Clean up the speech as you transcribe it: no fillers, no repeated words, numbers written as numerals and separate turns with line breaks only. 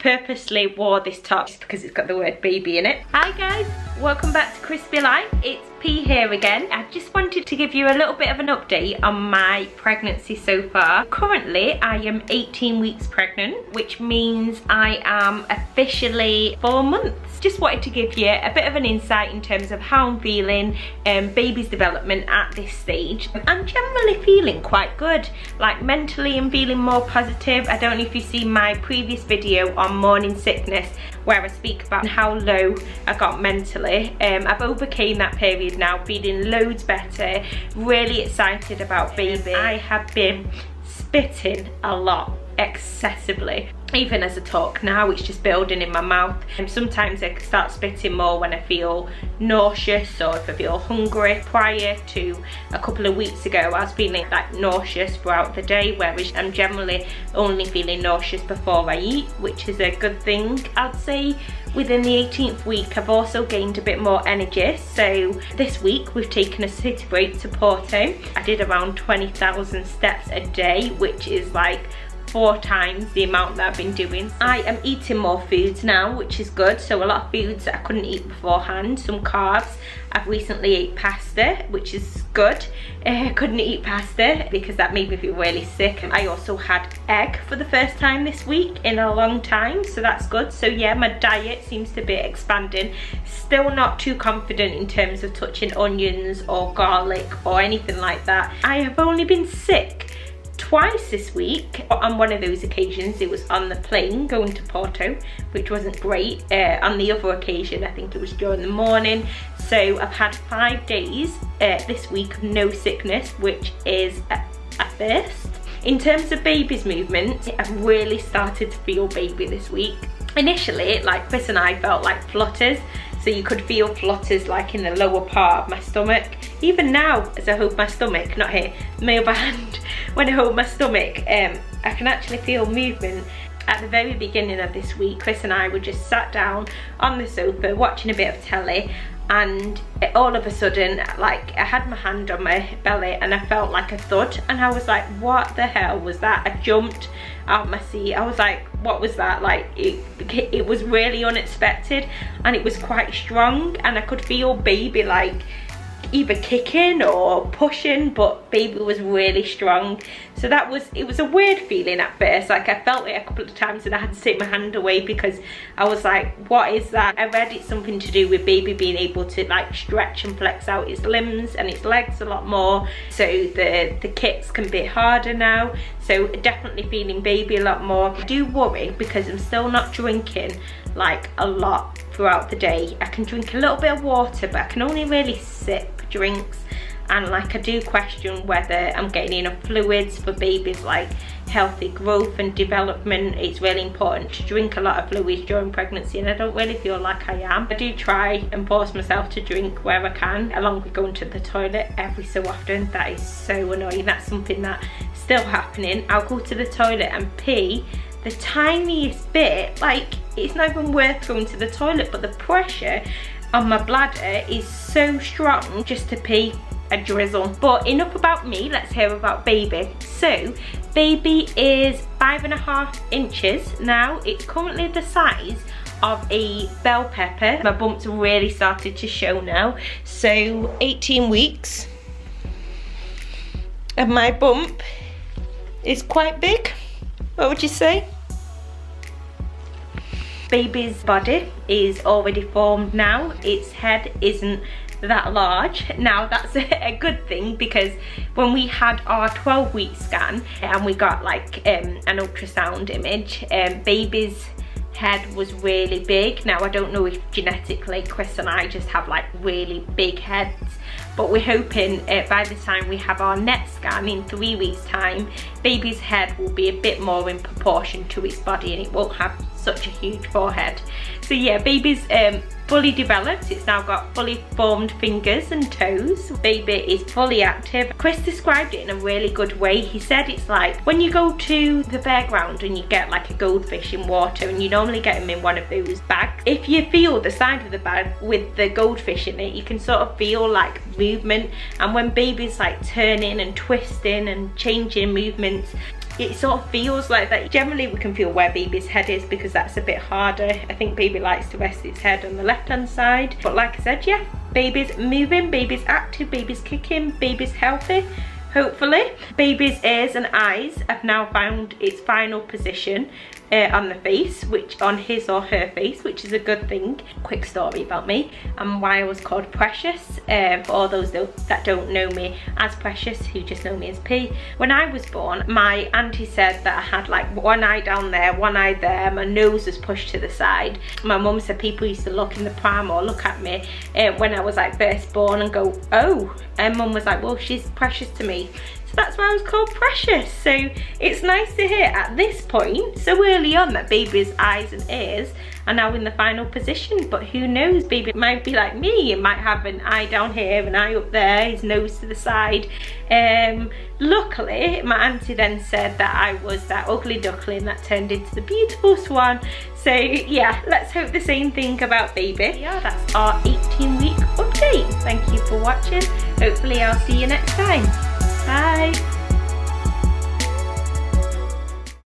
purposely wore this top just because it's got the word baby in it. Hi guys, welcome back to Crispy Life. It's P here again. I just wanted to give you a little bit of an update on my pregnancy so far. Currently, I am 18 weeks pregnant, which means I am officially 4 months. Just wanted to give you a bit of an insight in terms of how I'm feeling, baby's development at this stage. I'm generally feeling quite good. Like mentally, I'm feeling more positive. I don't know if you've seen my previous video on morning sickness where I speak about how low I got mentally. I've overcame that period now, feeling loads better, really excited about baby. I have been spitting a lot, excessively. Even as I talk now, it's just building in my mouth. And sometimes I start spitting more when I feel nauseous or if I feel hungry. Prior to a couple of weeks ago, I was feeling like nauseous throughout the day, whereas I'm generally only feeling nauseous before I eat, which is a good thing. I'd say within the 18th week, I've also gained a bit more energy. So this week, we've taken a city break to Porto. I did around 20,000 steps a day, which is like 4 times the amount that I've been doing. I am eating more foods now, which is good. So a lot of foods that I couldn't eat beforehand, some carbs. I've recently ate pasta, which is good. I couldn't eat pasta because that made me feel really sick. I also had egg for the first time this week in a long time, so that's good. So yeah, my diet seems to be expanding. Still not too confident in terms of touching onions or garlic or anything like that. I have only been sick twice this week. On one of those occasions, it was on the plane going to Porto, which wasn't great. On the other occasion, I think it was during the morning. So I've had 5 days this week of no sickness, which is a first. In terms of baby's movement, I've really started to feel baby this week. Initially, like Chris and I felt like flutters. So you could feel flutters like in the lower part of my stomach. Even now, as I hold my stomach, not here, my other hand, when I hold my stomach, I can actually feel movement. At the very beginning of this week, Chris and I were just sat down on the sofa watching a bit of telly, and all of a sudden, like, I had my hand on my belly and I felt like a thud, and I was like, what the hell was that? I jumped out my seat. I was like, what was that? Like, it was really unexpected, and it was quite strong, and I could feel baby like either kicking or pushing, but baby was really strong. So it was a weird feeling at first. Like, I felt it a couple of times and I had to take my hand away because I was like, what is that? I read it's something to do with baby being able to like stretch and flex out its limbs and its legs a lot more, so the kicks can be harder now. So definitely feeling baby a lot more. I do worry because I'm still not drinking like a lot throughout the day. I can drink a little bit of water, but I can only really sip drinks, and like I do question whether I'm getting enough fluids for baby's like healthy growth and development. It's really important to drink a lot of fluids during pregnancy, and I don't really feel like I am. I do try and force myself to drink where I can, along with going to the toilet every so often. That is so annoying. That's something that's still happening. I'll go to the toilet and pee the tiniest bit, like it's not even worth going to the toilet, but the pressure on my bladder is so strong just to pee a drizzle. But enough about me, let's hear about baby. So baby is 5.5 inches now. It's currently the size of a bell pepper. My bumps really started to show now. So 18 weeks and my bump is quite big. What would you say? Baby's body is already formed now. Its head isn't that large. Now that's a good thing, because when we had our 12-week scan and we got like an ultrasound image, baby's head was really big. Now I don't know if genetically Chris and I just have like really big heads, but we're hoping by the time we have our next scan in 3 weeks time, baby's head will be a bit more in proportion to its body and it won't have such a huge forehead. So yeah, baby's fully developed. It's now got fully formed fingers and toes. Baby is fully active. Chris described it in a really good way. He said it's like when you go to the fairground and you get like a goldfish in water, and you normally get them in one of those bags. If you feel the side of the bag with the goldfish in it, you can sort of feel like movement, and when baby's like turning and twisting and changing movements, it sort of feels like that. Generally we can feel where baby's head is because that's a bit harder. I think baby likes to rest its head on the left hand side, but like I said, yeah, baby's moving, baby's active, baby's kicking, baby's healthy, hopefully. Baby's ears and eyes have now found its final position on the face, which on his or her face, which is a good thing. Quick story about me and why I was called Precious. For all those that don't know me as Precious, who just know me as P. When I was born, my auntie said that I had like one eye down there, one eye there, my nose was pushed to the side. My mum said people used to look in the pram or look at me when I was like first born and go, oh, and mum was like, well, she's precious to me. So that's why I was called Precious. So it's nice to hear at this point, so early on, that baby's eyes and ears are now in the final position. But who knows, baby might be like me, it might have an eye down here, an eye up there, his nose to the side. Luckily, my auntie then said that I was that ugly duckling that turned into the beautiful swan. So yeah, let's hope the same thing about baby. Yeah, that's our 18-week update. Thank you for watching. Hopefully I'll see you next time. Bye.